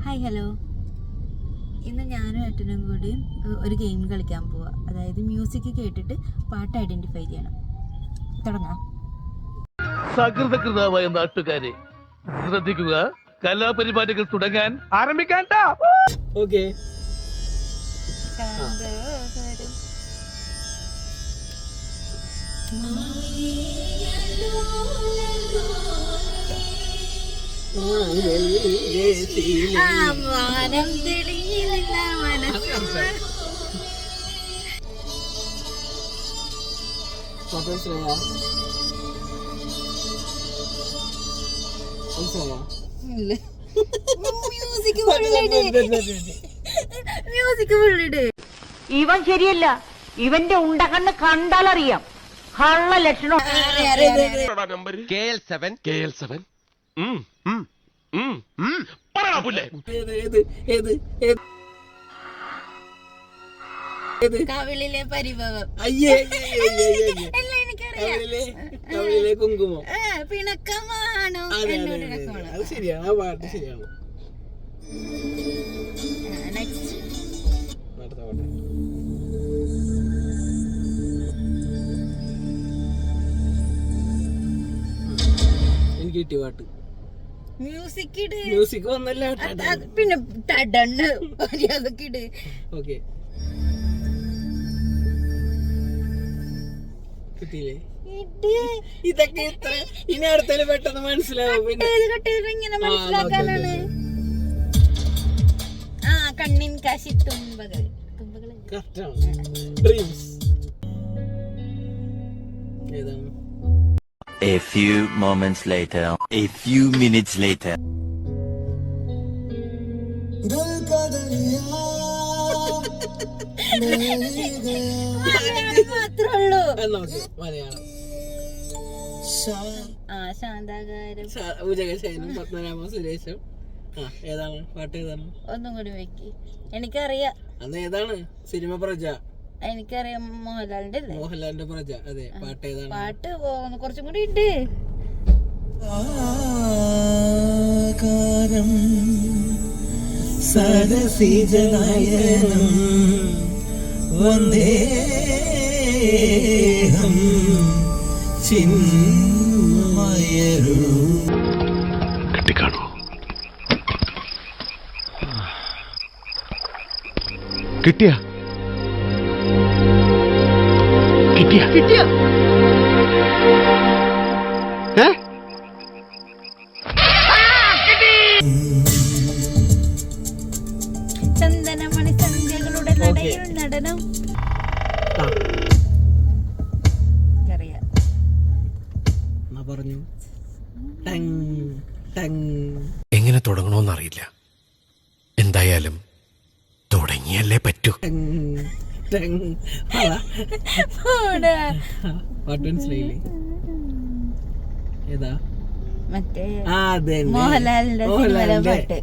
Hi hello, ഇന്ന് ഞാനും ഏട്ടനും കൂടി ഒരു ഗെയിം കളിക്കാൻ പോവാ. അതായത് മ്യൂസിക് കേട്ടിട്ട് പാട്ട് ഐഡന്റിഫൈ ചെയ്യണം. തുടങ്ങാം. സകൃതകൃതമായ നാട്ടുകാരെ ശ്രദ്ധിക്കുക, കലാപരിപാടികൾ തുടങ്ങാൻ ആരംഭിക്കാൻ. ഓക്കെ, വാനം തെളിയുന്ന മനസ്സ്. മ്യൂസിക് ഫുള്ളിട്. ഇവൻ ശരിയല്ല, ഇവന്റെ ഉണ്ടകണ്ണ് കണ്ടാലറിയാം കള്ള ലക്ഷണം. കവിളിലെ പരിഭവം. കവിളിലെ കുങ്കുമം. പിണക്കമാണോ? അത് ശരിയാണ്, ആ പാട്ട് ശരിയാണ്. അടുത്ത പാട്ട് എനിക്ക് കിട്ടിയ പാട്ട്. മ്യൂസിക് വന്നല്ല, പിന്നെ ടടണ് അതൊക്കെ ഇട്. ഓക്കെ, കിട്ടിയില്ലേ? ഇതൊക്കെ ഇനി അടുത്തതിൽ പെട്ടെന്ന് മനസ്സിലാവും. ഇങ്ങനെ മനസ്സിലാക്കാനാണ്. ആ, കണ്ണിൻ കാശി തുമ്പകൾ. ഡ്രീംസ് ഏതാണ്? A few moments later, a few minutes later. Malayalam ശാന്താകാരം. ഉജകശയനം, പത്മനാഭ സുരേഷം. ഏതാണ് പാട്ട്? ഏതാണ്? ഒന്നും കൂടി വെക്ക്. എനിക്കറിയാം. അന്ന് ഏതാണ് സിനിമ? പ്രജ. എനിക്കറിയാം, മോഹൻലാലിന്റെ അല്ലേ? മോഹൻലാലിന്റെ പ്രജ. അതെ, പാട്ട് ഏതാണ്? പാട്ട് കുറച്ചും കൂടി ഉണ്ട്. സരസിജനയനം വന്ദേഹം ചിന്മയരൂ. കിട്ടിക്കാണോ? കിട്ടിയ കിട്ടിയ കിട്ടിയ ചന്ദനമണി സന്ധ്യകളുടെ നടയിൽ നടനം. പറഞ്ഞു. എങ്ങനെ തുടങ്ങണമെന്നറിയില്ല. എന്തായാലും തുടങ്ങിയല്ലേ പറ്റൂ. ഏതാ? മറ്റേ മോഹൻലാലിന്റെ പാട്ട്.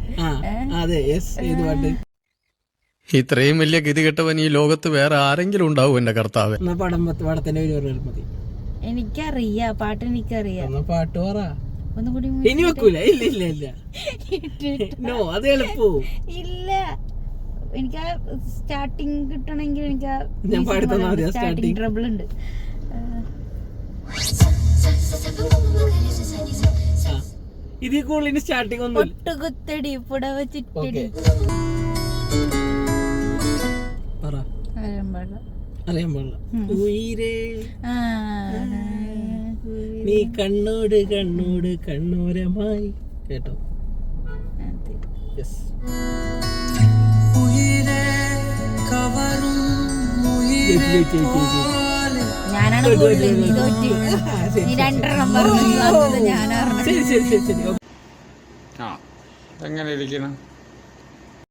അതെ, ഏത് പാട്ട്? ഇത്രയും വലിയ ഗതികെട്ടവൻ ഈ ലോകത്ത് വേറെ ആരെങ്കിലും ഉണ്ടാവും എന്റെ കർത്താവ്. പടത്തിന്റെ പേര് പറഞ്ഞാൽ മതി. എനിക്കറിയാം, പാട്ട് എനിക്കറിയാം. പാട്ട് പറ. ഒന്നുകൂടി. ഇനി വെക്കൂല? ഇല്ല ഇല്ല ഇല്ല, നോ, അത് എളുപ്പവും ഇല്ല. എനിക്ക് ആ സ്റ്റാർട്ടിങ് കിട്ടണമെങ്കിൽ എനിക്ക് ഞാൻ പാടി തന്നാ മതി. സ്റ്റാർട്ടിങ് ട്രബിൾ ഉണ്ട്. ഇതിൽ കൂടുതൽ സ്റ്റാർട്ടിങ് ഒന്നും. പൊട്ടുകുത്തടി പുടവ ചുറ്റടി. പറ. അറിയാൻ പാടില്ല. ഉയിരേ നീ കണ്ണോട് കണ്ണോട് കണ്ണോരമായി. കേട്ടോ? ഞാനാണ് രണ്ടെണ്ണം പറഞ്ഞു. ഞാനാണ്. ശരി ശരി ശരി ശരി. എങ്ങനെ ഇരിക്കണം?